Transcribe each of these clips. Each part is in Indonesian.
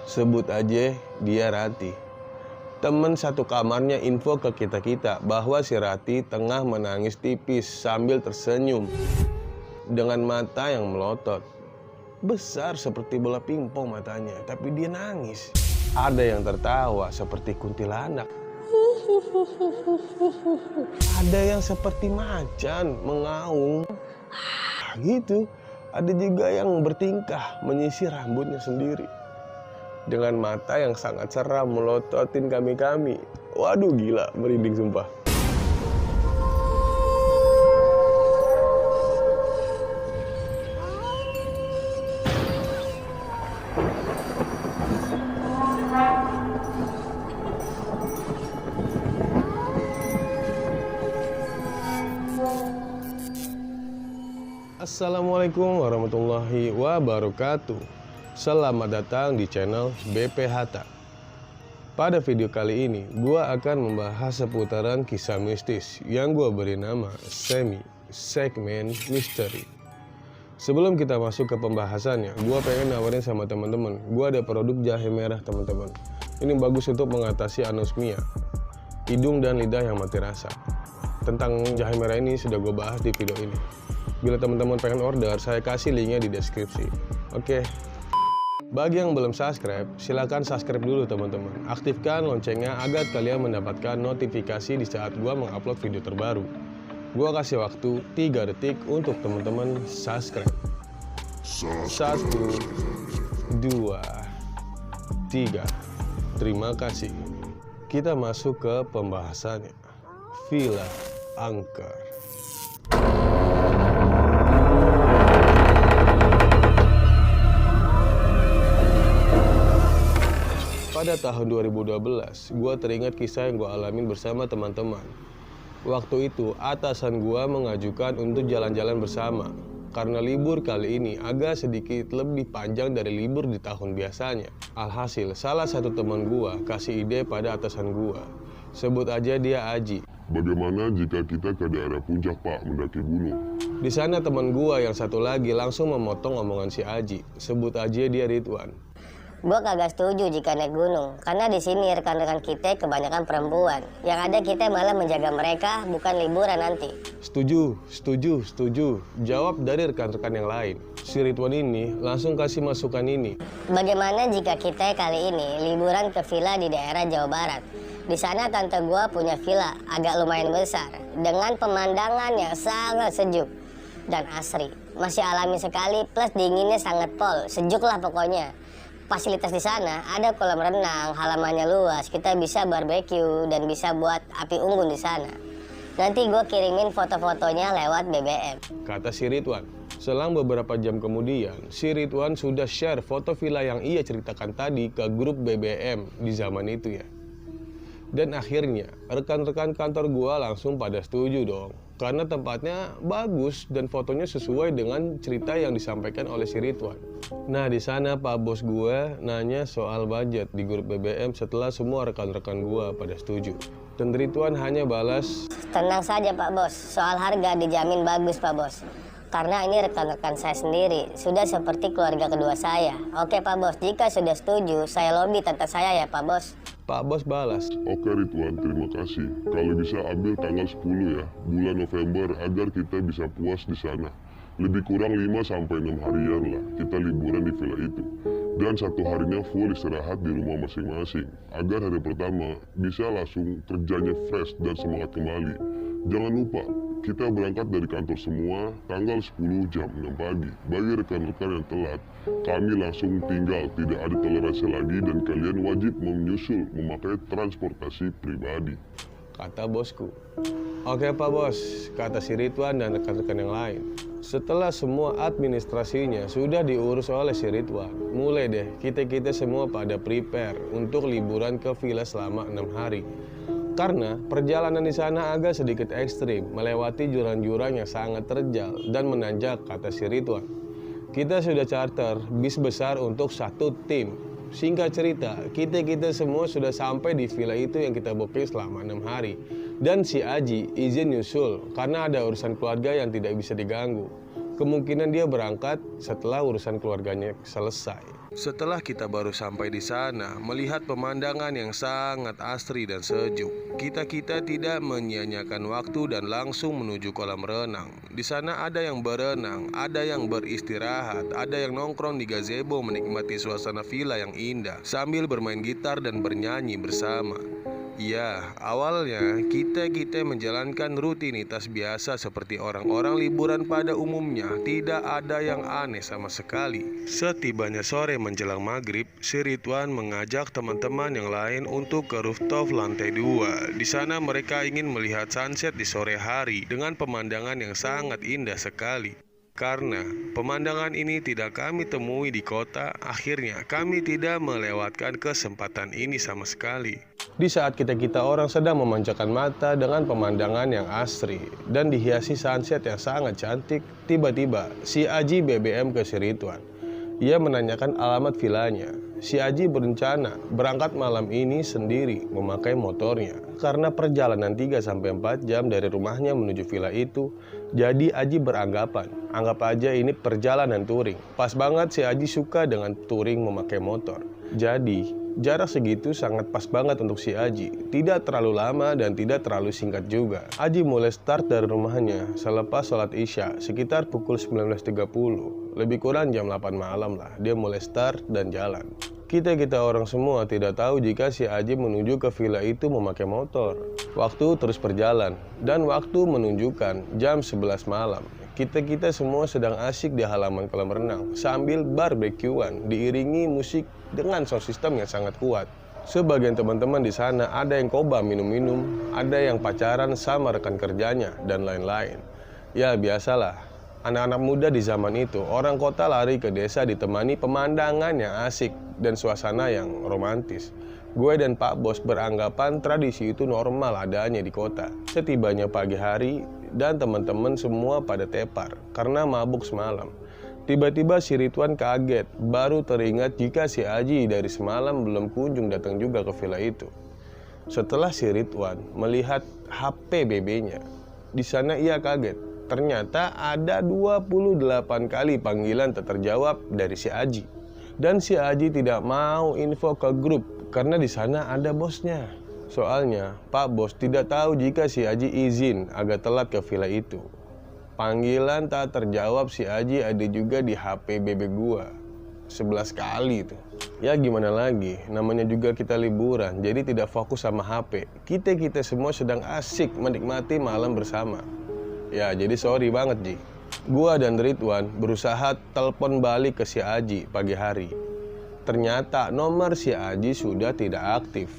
Sebut aja dia Rati. Temen satu kamarnya info ke kita-kita bahwa si Rati tengah menangis tipis sambil tersenyum dengan mata yang melotot. Besar seperti bola pingpong matanya, tapi dia nangis. Ada yang tertawa seperti kuntilanak. Ada yang seperti macan mengaum. Gitu. Ada juga yang bertingkah menyisir rambutnya sendiri dengan mata yang sangat seram melototin kami-kami. Waduh gila, merinding sumpah. Assalamualaikum warahmatullahi wabarakatuh. Selamat datang di channel BP Hatta. Pada video kali ini, gua akan membahas seputaran kisah mistis yang gua beri nama Semi Segmen Misteri. Sebelum kita masuk ke pembahasannya, gua pengen nawarin sama teman-teman. Gua ada produk jahe merah, teman-teman. Ini bagus untuk mengatasi anosmia, hidung dan lidah yang mati rasa. Tentang jahe merah ini sudah gua bahas di video ini. Bila teman-teman pengen order, saya kasih linknya di deskripsi. Oke. Bagi yang belum subscribe, silahkan subscribe dulu teman-teman. Aktifkan loncengnya agar kalian mendapatkan notifikasi di saat gua mengupload video terbaru. Gua kasih waktu 3 detik untuk teman-teman subscribe. 1, 2, 3. Terima kasih. Kita masuk ke pembahasannya. Villa Angker. Pada tahun 2012, gue teringat kisah yang gue alamin bersama teman-teman. Waktu itu, atasan gue mengajukan untuk jalan-jalan bersama. Karena libur kali ini agak sedikit lebih panjang dari libur di tahun biasanya. Alhasil, salah satu teman gue kasih ide pada atasan gue. Sebut aja dia Aji. Bagaimana jika kita ke daerah puncak, Pak, mendaki gunung? Di sana teman gue yang satu lagi langsung memotong omongan si Aji. Sebut aja dia Ridwan. Gue kagak setuju jika naik gunung, karena di sini rekan-rekan kita kebanyakan perempuan. Yang ada kita malah menjaga mereka, bukan liburan nanti. Setuju. Jawab dari rekan-rekan yang lain. Si Ridwan ini langsung kasih masukan ini. Bagaimana jika kita kali ini liburan ke villa di daerah Jawa Barat? Di sana tante gue punya villa agak lumayan besar, dengan pemandangan yang sangat sejuk dan asri. Masih alami sekali, plus dinginnya sangat pol, sejuk lah pokoknya. Fasilitas di sana ada kolam renang, halamannya luas, kita bisa barbeque dan bisa buat api unggun di sana. Nanti gue kirimin foto-fotonya lewat BBM. Kata si Ridwan. Selang beberapa jam kemudian, si Ridwan sudah share foto villa yang ia ceritakan tadi ke grup BBM di zaman itu ya. Dan akhirnya rekan-rekan kantor gue langsung pada setuju dong. Karena tempatnya bagus dan fotonya sesuai dengan cerita yang disampaikan oleh si Ridwan. Nah di sana Pak Bos gue nanya soal budget di grup BBM setelah semua rekan-rekan gue pada setuju. Dan Ridwan hanya balas, tenang saja Pak Bos, soal harga dijamin bagus Pak Bos. Karena ini rekan-rekan saya sendiri, sudah seperti keluarga kedua saya. Oke Pak Bos, jika sudah setuju, saya lobby tante saya ya Pak Bos. Pak Bos balas, Oke Ridwan, terima kasih. Kalau bisa ambil tanggal 10 ya, bulan November, agar kita bisa puas di sana. Lebih kurang 5-6 harian lah kita liburan di villa itu. Dan 1 harinya full istirahat di rumah masing-masing. Agar hari pertama bisa langsung kerjanya fresh dan semangat kembali. Jangan lupa, kita berangkat dari kantor semua tanggal 10 jam 6 pagi. Bagi rekan-rekan yang telat, kami langsung tinggal, tidak ada toleransi lagi dan kalian wajib menyusul memakai transportasi pribadi. Kata bosku. Oke Pak Bos, kata si Ridwan dan rekan-rekan yang lain. Setelah semua administrasinya sudah diurus oleh si Ridwan, mulai deh kita semua pada prepare untuk liburan ke villa selama 6 hari. Karena perjalanan di sana agak sedikit ekstrim, melewati jurang-jurang yang sangat terjal dan menanjak, kata si Ridwan. Kita sudah charter bis besar untuk 1 tim. Singkat cerita, kita semua sudah sampai di villa itu yang kita booking selama 6 hari. Dan si Aji izin nyusul karena ada urusan keluarga yang tidak bisa diganggu. Kemungkinan dia berangkat setelah urusan keluarganya selesai. Setelah kita baru sampai di sana, melihat pemandangan yang sangat asri dan sejuk, kita tidak menyia-nyiakan waktu dan langsung menuju kolam renang. Di sana ada yang berenang, ada yang beristirahat, ada yang nongkrong di gazebo menikmati suasana villa yang indah sambil bermain gitar dan bernyanyi bersama. Ya, awalnya kita menjalankan rutinitas biasa seperti orang-orang liburan pada umumnya. Tidak ada yang aneh sama sekali. Setibanya sore menjelang maghrib, si Ridwan mengajak teman-teman yang lain untuk ke rooftop lantai 2. Di sana mereka ingin melihat sunset di sore hari dengan pemandangan yang sangat indah sekali. Karena pemandangan ini tidak kami temui di kota, akhirnya kami tidak melewatkan kesempatan ini sama sekali. Di saat kita orang sedang memanjakan mata dengan pemandangan yang asri dan dihiasi sunset yang sangat cantik, tiba-tiba si Aji BBM ke si Ridwan. Ia menanyakan alamat villanya. Si Aji berencana berangkat malam ini sendiri memakai motornya. Karena perjalanan 3-4 jam dari rumahnya menuju villa itu, jadi Aji beranggapan, anggap aja ini perjalanan touring. Pas banget si Aji suka dengan touring memakai motor. Jadi, jarak segitu sangat pas banget untuk si Aji. Tidak terlalu lama dan tidak terlalu singkat juga. Aji mulai start dari rumahnya selepas sholat isya sekitar pukul 19.30. Lebih kurang jam 8 malam lah dia mulai start dan jalan. Kita orang semua tidak tahu jika si Aji menuju ke villa itu memakai motor. Waktu terus berjalan dan waktu menunjukkan jam 11 malam. Kita semua sedang asyik di halaman kolam renang sambil barbekyuan diiringi musik dengan sound system yang sangat kuat. Sebagian teman-teman di sana ada yang koba minum-minum, ada yang pacaran sama rekan kerjanya dan lain-lain. Ya biasalah. Anak-anak muda di zaman itu, orang kota lari ke desa ditemani pemandangan yang asik dan suasana yang romantis. Gue dan Pak Bos beranggapan tradisi itu normal adanya di kota. Setibanya pagi hari dan teman-teman semua pada tepar karena mabuk semalam. Tiba-tiba si Ridwan kaget, baru teringat jika si Aji dari semalam belum kunjung datang juga ke villa itu. Setelah si Ridwan melihat HP BB-nya, di sana ia kaget. Ternyata ada 28 kali panggilan tak terjawab dari si Aji. Dan si Aji tidak mau info ke grup karena di sana ada bosnya. Soalnya Pak Bos tidak tahu jika si Aji izin agak telat ke villa itu. Panggilan tak terjawab si Aji ada juga di HP BB gua. 11 kali itu. Ya gimana lagi, namanya juga kita liburan, jadi tidak fokus sama HP. Kita semua sedang asik menikmati malam bersama. Ya jadi sorry banget Ji. Gua dan Ridwan berusaha telepon balik ke si Aji pagi hari. Ternyata nomor si Aji sudah tidak aktif.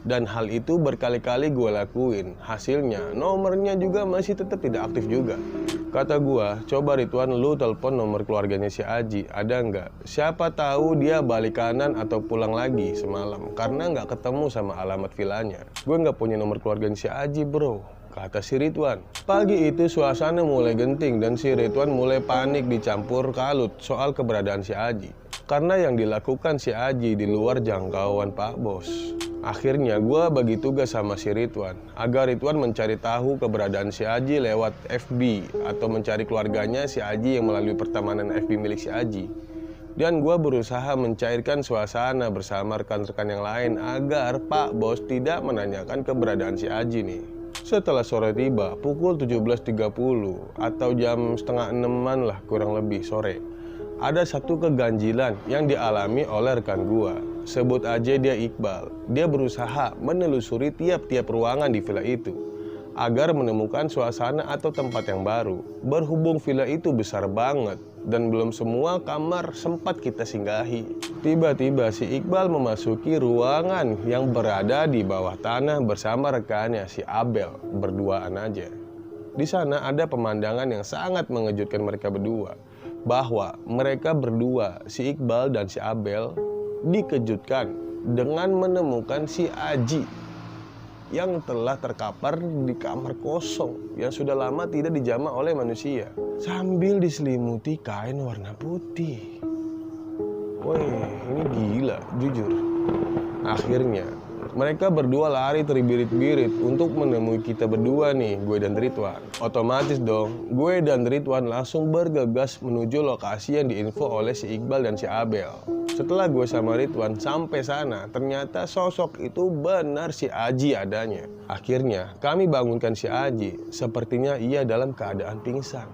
Dan hal itu berkali-kali gua lakuin. Hasilnya nomornya juga masih tetap tidak aktif juga. Kata gua, coba Ridwan lu telepon nomor keluarganya si Aji, ada nggak? Siapa tahu dia balik kanan atau pulang lagi semalam karena nggak ketemu sama alamat villanya. Gue nggak punya nomor keluarganya si Aji bro, kata si Ridwan. Pagi itu suasana mulai genting dan si Ridwan mulai panik dicampur kalut soal keberadaan si Aji. Karena yang dilakukan si Aji di luar jangkauan Pak Bos. Akhirnya gue bagi tugas sama si Ridwan agar Ridwan mencari tahu keberadaan si Aji lewat FB atau mencari keluarganya si Aji yang melalui pertemanan FB milik si Aji. Dan gue berusaha mencairkan suasana bersama rekan-rekan yang lain agar Pak Bos tidak menanyakan keberadaan si Aji nih. Setelah sore tiba, pukul 17.30 atau jam setengah 6-an lah kurang lebih sore, ada satu keganjilan yang dialami oleh rekan gua. Sebut aja dia Iqbal. Dia berusaha menelusuri tiap-tiap ruangan di villa itu agar menemukan suasana atau tempat yang baru. Berhubung villa itu besar banget dan belum semua kamar sempat kita singgahi. Tiba-tiba si Iqbal memasuki ruangan yang berada di bawah tanah bersama rekannya si Abel, berduaan aja. Di sana ada pemandangan yang sangat mengejutkan mereka berdua, bahwa mereka berdua, si Iqbal dan si Abel, dikejutkan dengan menemukan si Aji yang telah terkapar di kamar kosong yang sudah lama tidak dijamah oleh manusia sambil diselimuti kain warna putih. Woi, ini gila, jujur. Akhirnya Mereka berdua lari terbirit-birit untuk menemui kita berdua nih, gue dan Ridwan. Otomatis dong, gue dan Ridwan langsung bergegas menuju lokasi yang diinfo oleh si Iqbal dan si Abel. Setelah gue sama Ridwan sampai sana, ternyata sosok itu benar si Aji adanya. Akhirnya kami bangunkan si Aji, sepertinya ia dalam keadaan pingsan.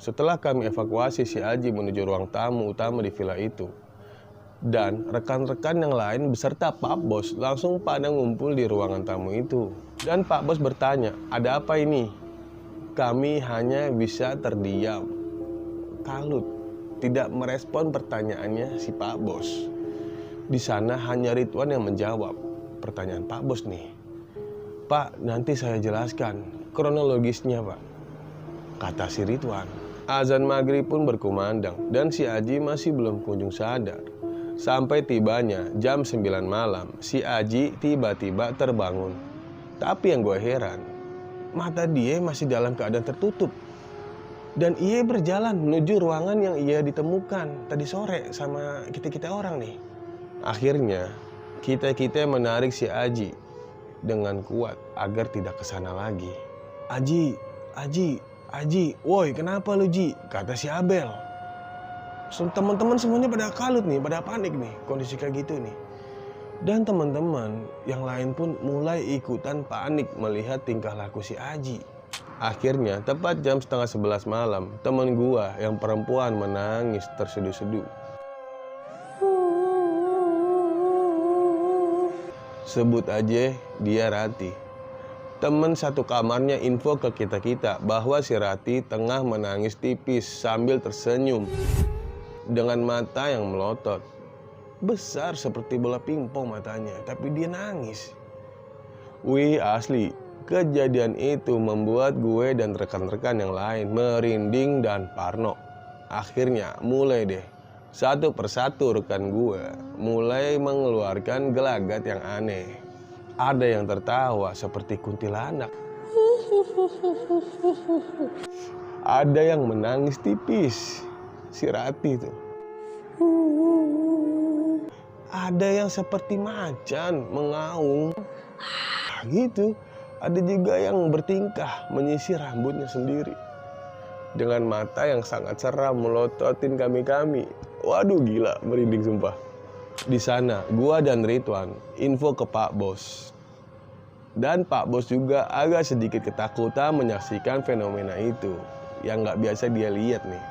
Setelah kami evakuasi si Aji menuju ruang tamu utama di villa itu, dan rekan-rekan yang lain beserta Pak Bos langsung pada ngumpul di ruangan tamu itu. Dan Pak Bos bertanya, ada apa ini? Kami hanya bisa terdiam, kalut, tidak merespon pertanyaannya si Pak Bos. Di sana hanya Ridwan yang menjawab pertanyaan Pak Bos nih. Pak, nanti saya jelaskan kronologisnya Pak, kata si Ridwan. Azan maghrib pun berkumandang dan si Aji masih belum kunjung sadar. Sampai tibanya jam 9 malam, si Aji tiba-tiba terbangun. Tapi yang gue heran, mata dia masih dalam keadaan tertutup. Dan ia berjalan menuju ruangan yang ia ditemukan tadi sore sama kita-kita orang nih. Akhirnya, kita-kita menarik si Aji dengan kuat agar tidak kesana lagi. Aji, woi kenapa lu Ji? Kata si Abel. Teman-teman semuanya pada kalut nih, pada panik nih kondisi kayak gitu nih. Dan teman-teman yang lain pun mulai ikutan panik melihat tingkah laku si Aji. Akhirnya tepat jam 10:30 malam, teman gua yang perempuan menangis terseduh-seduh. Sebut aja dia Rati. Temen satu kamarnya info ke kita-kita bahwa si Rati tengah menangis tipis sambil tersenyum dengan mata yang melotot. Besar seperti bola pingpong matanya, tapi dia nangis. Wih asli, kejadian itu membuat gue dan rekan-rekan yang lain merinding dan parno. Akhirnya mulai deh, satu persatu rekan gue mulai mengeluarkan gelagat yang aneh. Ada yang tertawa seperti kuntilanak. Ada yang menangis tipis, si Rati tuh. Ada yang seperti macan mengaum gitu. Ada juga yang bertingkah menyisir rambutnya sendiri dengan mata yang sangat seram melototin kami. Waduh gila, merinding sumpah. Di sana gua dan Ridwan info ke Pak Bos. Dan Pak Bos juga agak sedikit ketakutan menyaksikan fenomena itu yang nggak biasa dia lihat nih.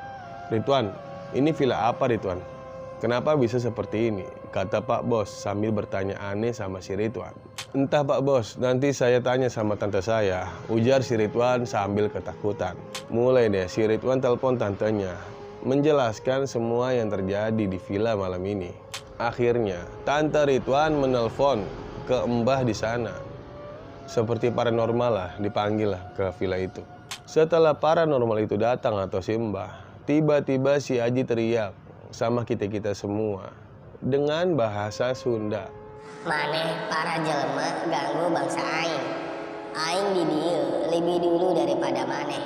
Ridwan, ini villa apa Ridwan? Kenapa bisa seperti ini? Kata Pak Bos sambil bertanya aneh sama si Ridwan. Entah Pak Bos, nanti saya tanya sama tante saya, ujar si Ridwan sambil ketakutan. Mulai deh si Ridwan telepon tantenya, menjelaskan semua yang terjadi di villa malam ini. Akhirnya tante Ridwan menelpon ke mbah di sana. Seperti paranormal lah, dipanggil lah ke villa itu. Setelah paranormal itu datang atau si mbah, tiba-tiba si Aji teriak sama kita-kita semua dengan bahasa Sunda. Maneh para jelema ganggu bangsa aing. Aing di dieu lebih dulu daripada maneh.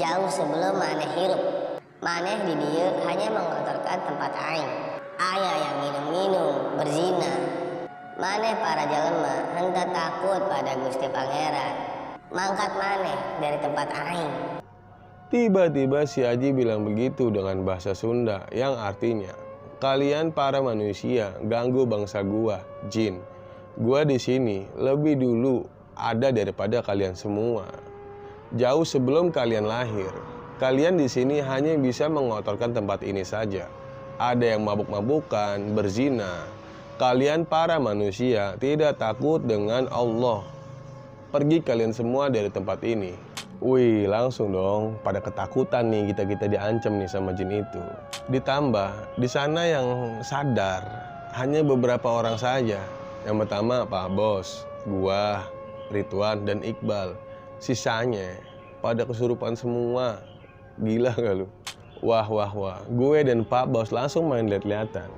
Jauh sebelum maneh hirup. Maneh di dieu hanya mengotorkan tempat aing. Aya yang minum-minum, berzina. Maneh para jelema henteu takut pada Gusti Pangeran. Mangkat maneh dari tempat aing. Tiba-tiba si Aji bilang begitu dengan bahasa Sunda yang artinya, kalian para manusia ganggu bangsa gua, jin. Gua di sini lebih dulu ada daripada kalian semua. Jauh sebelum kalian lahir, kalian di sini hanya bisa mengotorkan tempat ini saja. Ada yang mabuk-mabukan, berzina. Kalian para manusia tidak takut dengan Allah. Pergi kalian semua dari tempat ini. Wih, langsung dong pada ketakutan nih kita diancam nih sama jin itu. Ditambah di sana yang sadar hanya beberapa orang saja. Yang pertama Pak Bos, gua, Ridwan dan Iqbal. Sisanya pada kesurupan semua. Gila gak lu? Wah. Gue dan Pak Bos langsung main lihat-lihatan.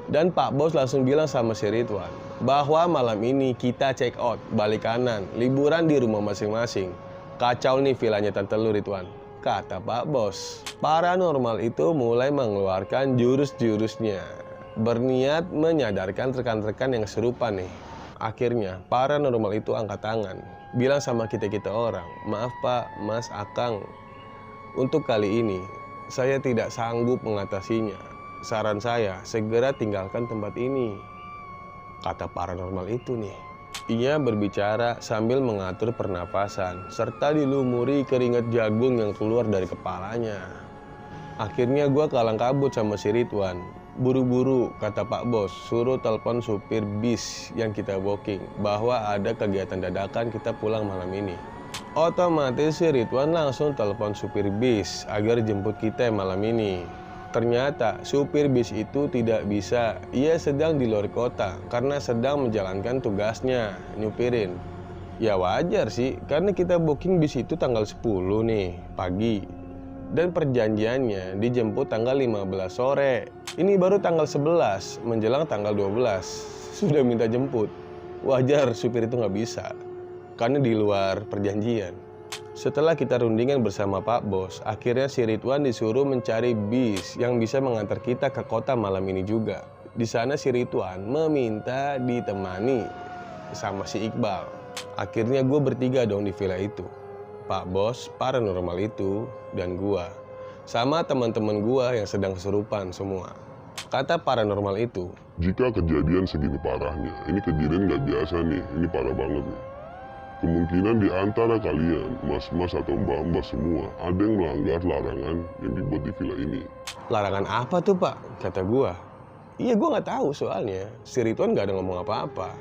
Dan Pak Bos langsung bilang sama si Ridwan bahwa malam ini kita check out, balik kanan, liburan di rumah masing-masing. Kacau nih villanya tante lu Ridwan, kata Pak Bos. Paranormal itu mulai mengeluarkan jurus-jurusnya. berniat menyadarkan rekan-rekan yang serupa nih. Akhirnya paranormal itu angkat tangan, bilang sama kita-kita orang, "Maaf Pak, Mas, Akang, untuk kali ini saya tidak sanggup mengatasinya. Saran saya segera tinggalkan tempat ini," kata paranormal itu nih. Ia berbicara sambil mengatur pernapasan serta dilumuri keringat jagung yang keluar dari kepalanya. Akhirnya gue kalang kabut sama si Ridwan. "Buru-buru," kata Pak Bos, "suruh telepon supir bis yang kita booking bahwa ada kegiatan dadakan kita pulang malam ini." Otomatis si Ridwan langsung telepon supir bis agar jemput kita malam ini. Ternyata supir bis itu tidak bisa, ia sedang di luar kota karena sedang menjalankan tugasnya, nyupirin. Ya wajar sih, karena kita booking bis itu tanggal 10 nih, pagi. Dan perjanjiannya dijemput tanggal 15 sore. Ini baru tanggal 11, menjelang tanggal 12, sudah minta jemput. Wajar supir itu nggak bisa, karena di luar perjanjian. Setelah kita rundingan bersama Pak Bos, akhirnya si Ridwan disuruh mencari bis yang bisa mengantar kita ke kota malam ini juga. Di sana si Ridwan meminta ditemani sama si Iqbal. Akhirnya gue bertiga dong di villa itu. Pak Bos, paranormal itu, dan gua. Sama teman-teman gua yang sedang kesurupan semua. Kata paranormal itu, "Jika kejadian segini parahnya, ini kejadian nggak biasa nih, ini parah banget nih. Kemungkinan di antara kalian, mas-mas atau mbak-mbak semua, ada yang melanggar larangan yang dibuat di villa ini." "Larangan apa tuh Pak?" kata gua. "Iya gua nggak tahu soalnya, si Ridwan nggak ada ngomong apa-apa."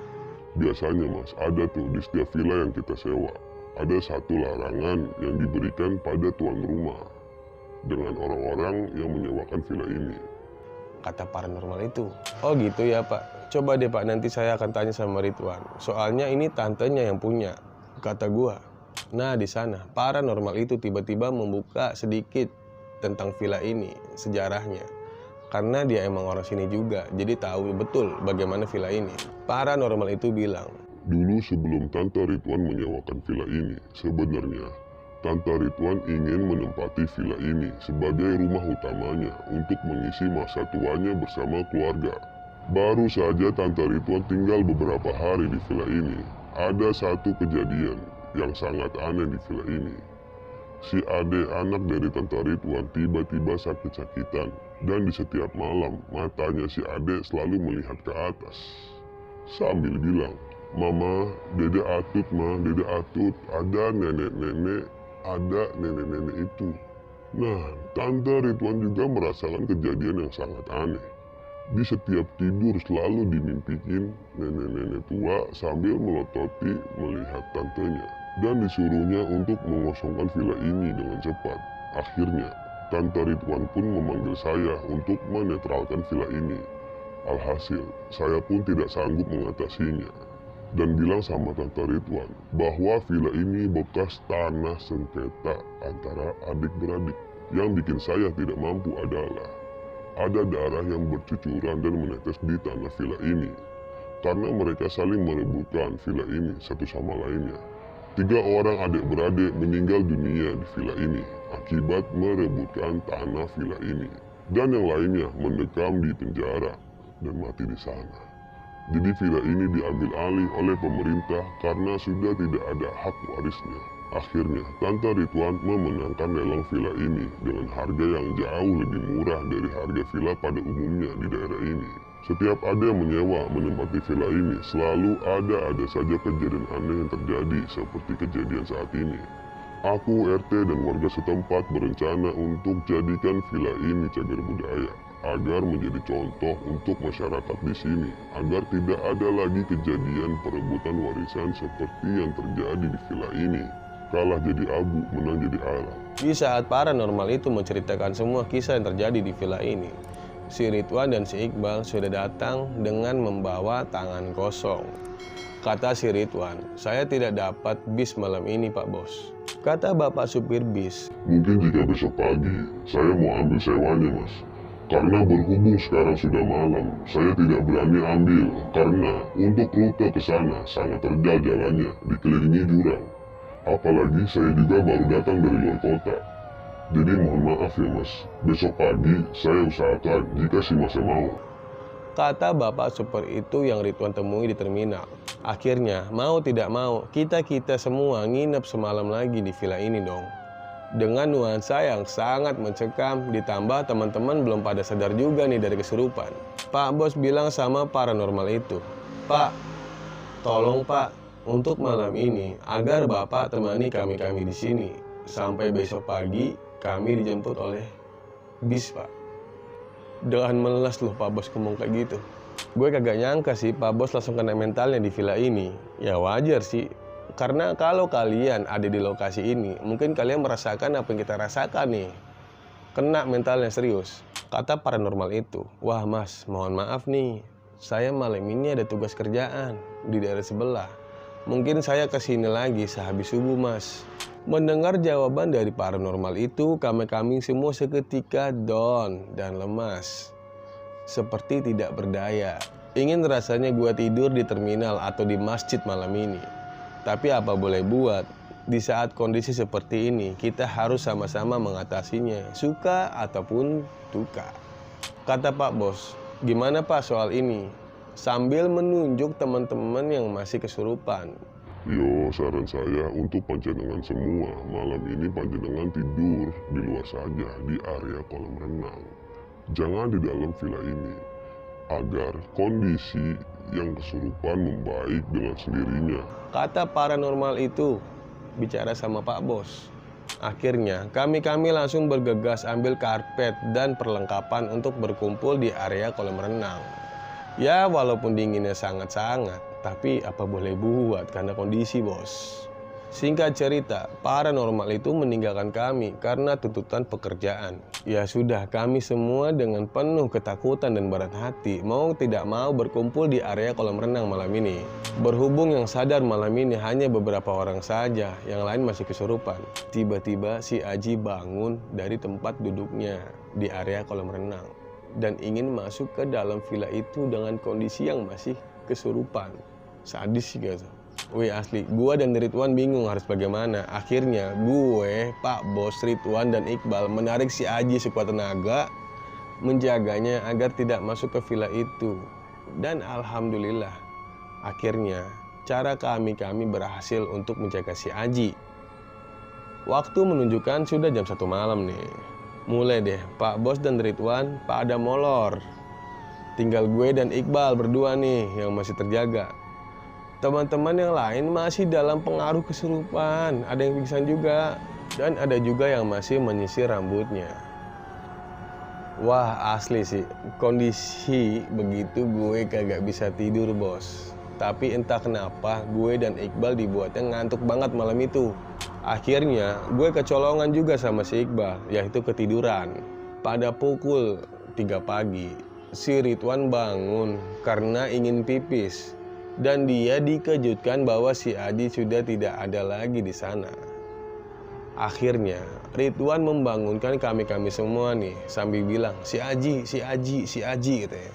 "Biasanya mas, ada tuh di setiap villa yang kita sewa. Ada satu larangan yang diberikan pada tuan rumah dengan orang-orang yang menyewakan villa ini," kata paranormal itu. "Oh gitu ya Pak, coba deh Pak, nanti saya akan tanya sama Ridwan. Soalnya ini tantenya yang punya," kata gua. Nah di sana paranormal itu tiba-tiba membuka sedikit tentang villa ini, sejarahnya. Karena dia emang orang sini juga, jadi tahu betul bagaimana villa ini. Paranormal itu bilang, "Dulu sebelum Tante Ridwan menyewakan villa ini, sebenarnya Tante Ridwan ingin menempati villa ini sebagai rumah utamanya untuk mengisi masa tuanya bersama keluarga. Baru saja Tante Ridwan tinggal beberapa hari di villa ini, ada satu kejadian yang sangat aneh di villa ini. Si adik anak dari Tante Ridwan tiba-tiba sakit-sakitan dan di setiap malam matanya si adik selalu melihat ke atas sambil bilang, 'Mama, Dede Atut ma, Dede Atut, ada nenek-nenek, ada nenek-nenek itu.' Nah, Tante Ridwan juga merasakan kejadian yang sangat aneh. Di setiap tidur selalu dimimpiin nenek-nenek tua sambil melototi melihat tantenya. Dan disuruhnya untuk mengosongkan villa ini dengan cepat. Akhirnya, Tante Ridwan pun memanggil saya untuk menetralkan villa ini. Alhasil, saya pun tidak sanggup mengatasinya. Dan bilang sama Tante Ridwan bahwa villa ini bekas tanah sengketa antara adik-beradik. Yang bikin saya tidak mampu adalah ada darah yang bercucuran dan menetes di tanah villa ini. Karena mereka saling merebutkan villa ini satu sama lainnya. 3 orang adik-beradik meninggal dunia di villa ini akibat merebutkan tanah villa ini. Dan yang lainnya mendekam di penjara dan mati di sana. Jadi villa ini diambil alih oleh pemerintah karena sudah tidak ada hak warisnya. Akhirnya, Tante Ridwan memenangkan lelang villa ini dengan harga yang jauh lebih murah dari harga villa pada umumnya di daerah ini. Setiap ada yang menyewa menempati villa ini, selalu ada saja kejadian aneh yang terjadi seperti kejadian saat ini. Aku, RT, dan warga setempat berencana untuk jadikan villa ini cagar budaya agar menjadi contoh untuk masyarakat di sini, agar tidak ada lagi kejadian perebutan warisan seperti yang terjadi di villa ini. Kalah jadi abu, menang jadi alam. Di saat paranormal itu menceritakan semua kisah yang terjadi di villa ini, si Ridwan dan si Iqbal sudah datang dengan membawa tangan kosong. Kata si Ridwan, "Saya tidak dapat bis malam ini Pak Bos." Kata bapak supir bis, "Mungkin jika besok pagi, saya mau ambil sewanya mas. Karena berhubung sekarang sudah malam, saya tidak berani ambil. Karena untuk rute ke sana sangat terjal jalannya, dikelilingi jurang. Apalagi saya juga baru datang dari luar kota. Jadi mohon maaf ya mas, besok pagi saya usahakan jika si masnya mau." kata bapak super itu yang Ridwan temui di terminal. Akhirnya, mau tidak mau, kita semua nginep semalam lagi di villa ini dong. Dengan nuansa yang sangat mencekam, ditambah teman-teman belum pada sadar juga nih dari kesurupan. Pak Bos bilang sama paranormal itu, "Pak, tolong Pak, untuk malam ini agar Bapak temani kami di sini. Sampai besok pagi kami dijemput oleh bis, Pak." Dengan meles loh Pak Bos ngomong kayak gitu. Gue kagak nyangka sih Pak Bos langsung kena mentalnya di villa ini. Ya wajar sih, karena kalau kalian ada di lokasi ini, mungkin kalian merasakan apa yang kita rasakan nih. Kena mentalnya serius. Kata paranormal itu, "Wah Mas, mohon maaf nih, saya malam ini ada tugas kerjaan di daerah sebelah. Mungkin saya kesini lagi sehabis subuh Mas." Mendengar jawaban dari paranormal itu, kami semua seketika down dan lemas. Seperti tidak berdaya. Ingin rasanya gua tidur di terminal atau di masjid malam ini. Tapi apa boleh buat, di saat kondisi seperti ini, kita harus sama-sama mengatasinya, suka ataupun duka. Kata Pak Bos, "Gimana Pak soal ini?" Sambil menunjuk teman-teman yang masih kesurupan. Yo, saran saya untuk panjenengan semua, malam ini panjenengan tidur di luar saja di area kolam renang. Jangan di dalam villa ini, agar kondisi yang kesurupan membaik dengan sendirinya. Kata paranormal itu, bicara sama Pak Bos. Akhirnya kami langsung bergegas ambil karpet dan perlengkapan untuk berkumpul di area kolam renang. Ya walaupun dinginnya sangat-sangat, tapi apa boleh buat karena kondisi bos. Singkat cerita, paranormal itu meninggalkan kami karena tuntutan pekerjaan. Ya sudah, kami semua dengan penuh ketakutan dan berat hati mau tidak mau berkumpul di area kolam renang malam ini. Berhubung yang sadar malam ini hanya beberapa orang saja, yang lain masih kesurupan. Tiba-tiba si Aji bangun dari tempat duduknya di area kolam renang dan ingin masuk ke dalam villa itu dengan kondisi yang masih kesurupan. Sadis sih guys. Wih asli, gue dan Ridwan bingung harus bagaimana. Akhirnya gue, Pak Bos, Ridwan, dan Iqbal menarik si Aji sekuat tenaga, menjaganya agar tidak masuk ke villa itu. Dan alhamdulillah, akhirnya cara kami berhasil untuk menjaga si Aji. Waktu menunjukkan sudah jam 1 malam nih. Mulai deh, Pak Bos dan Ridwan pada molor. Tinggal gue dan Iqbal berdua nih yang masih terjaga. Teman-teman yang lain masih dalam pengaruh kesurupan, ada yang pingsan juga, dan ada juga yang masih menyisir rambutnya. Wah asli sih, kondisi begitu gue kagak bisa tidur bos. Tapi entah kenapa gue dan Iqbal dibuatnya ngantuk banget malam itu. Akhirnya gue kecolongan juga sama si Iqbal, yaitu ketiduran. Pada pukul 3 pagi, si Ridwan bangun karena ingin pipis. Dan dia dikejutkan bahwa si Aji sudah tidak ada lagi di sana. Akhirnya Ridwan membangunkan kami semua nih sambil bilang, si Aji katanya.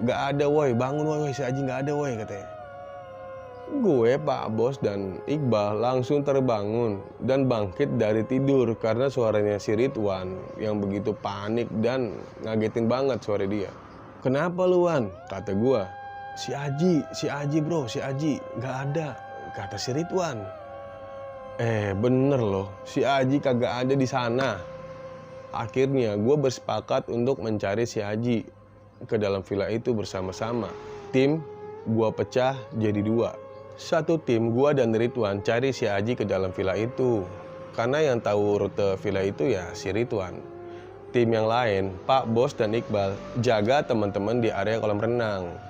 "Gak ada woi, bangun woi, si Aji gak ada woi," katanya. Gue, Pak Bos, dan Iqbal langsung terbangun dan bangkit dari tidur karena suaranya si Ridwan yang begitu panik dan ngagetin banget suara dia. "Kenapa lu Wan?" kata gue. Si Aji bro, si Aji gak ada," kata si Ridwan. Bener loh, si Aji kagak ada di sana. Akhirnya gue bersepakat untuk mencari si Aji ke dalam villa itu bersama-sama. Tim gue pecah jadi 2. Satu tim gue dan Ridwan cari si Aji ke dalam villa itu, karena yang tahu rute villa itu ya si Ridwan. Tim yang lain, Pak Bos dan Iqbal, jaga teman-teman di area kolam renang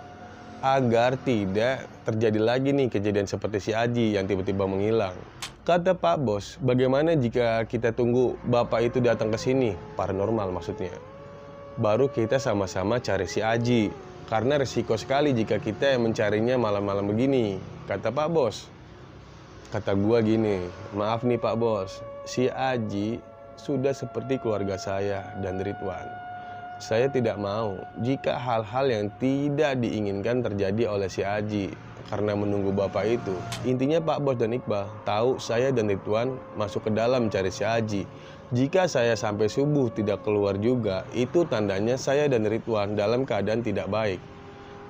agar tidak terjadi lagi nih kejadian seperti si Aji yang tiba-tiba menghilang. Kata Pak Bos, "Bagaimana jika kita tunggu bapak itu datang ke sini?" Paranormal maksudnya. "Baru kita sama-sama cari si Aji, karena resiko sekali jika kita yang mencarinya malam-malam begini," kata Pak Bos. Kata gua gini, "Maaf nih Pak Bos, si Aji sudah seperti keluarga saya dan Ridwan. Saya tidak mau jika hal-hal yang tidak diinginkan terjadi oleh si Aji karena menunggu bapak itu." Intinya Pak Bos dan Iqbal tahu saya dan Ridwan masuk ke dalam mencari si Aji Jika saya sampai subuh tidak keluar juga, itu tandanya saya dan Ridwan dalam keadaan tidak baik.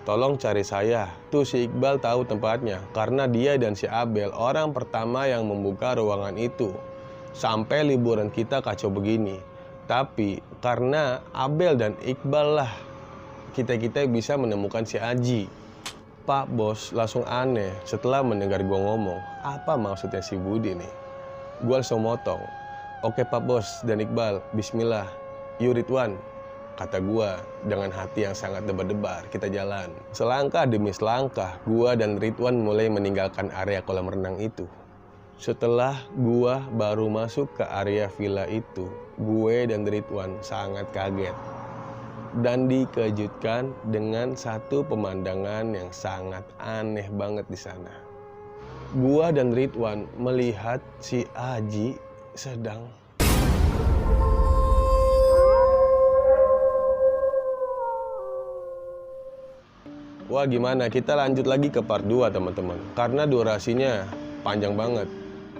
Tolong cari saya, tuh si Iqbal tahu tempatnya, karena dia dan si Abel orang pertama yang membuka ruangan itu. Sampai liburan kita kacau begini. Tapi karena Abel dan Iqbal lah, kita bisa menemukan si Aji. Pak Bos langsung aneh setelah mendengar gue ngomong, apa maksudnya si Budi nih? Gue langsung motong. Oke Pak Bos dan Iqbal, bismillah. Yuk Ridwan, kata gua dengan hati yang sangat debar-debar. Kita jalan. Selangkah demi selangkah, gua dan Ridwan mulai meninggalkan area kolam renang itu. Setelah gua baru masuk ke area villa itu, gue dan Ridwan sangat kaget dan dikejutkan dengan satu pemandangan yang sangat aneh banget di sana. Gua dan Ridwan melihat si Aji sedang Wah gimana, kita lanjut lagi ke part 2 teman-teman, karena durasinya panjang banget.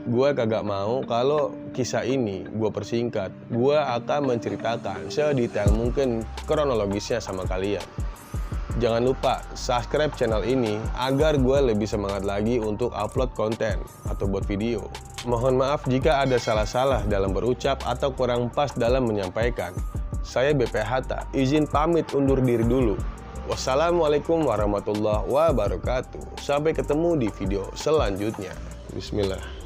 Gue kagak mau kalau kisah ini gue persingkat. Gue akan menceritakan sedetail mungkin kronologisnya sama kalian. Jangan lupa subscribe channel ini agar gue lebih semangat lagi untuk upload konten atau buat video. Mohon maaf jika ada salah-salah dalam berucap atau kurang pas dalam menyampaikan. Saya BP Hatta, izin pamit undur diri dulu. Wassalamualaikum warahmatullahi wabarakatuh. Sampai ketemu di video selanjutnya. Bismillah.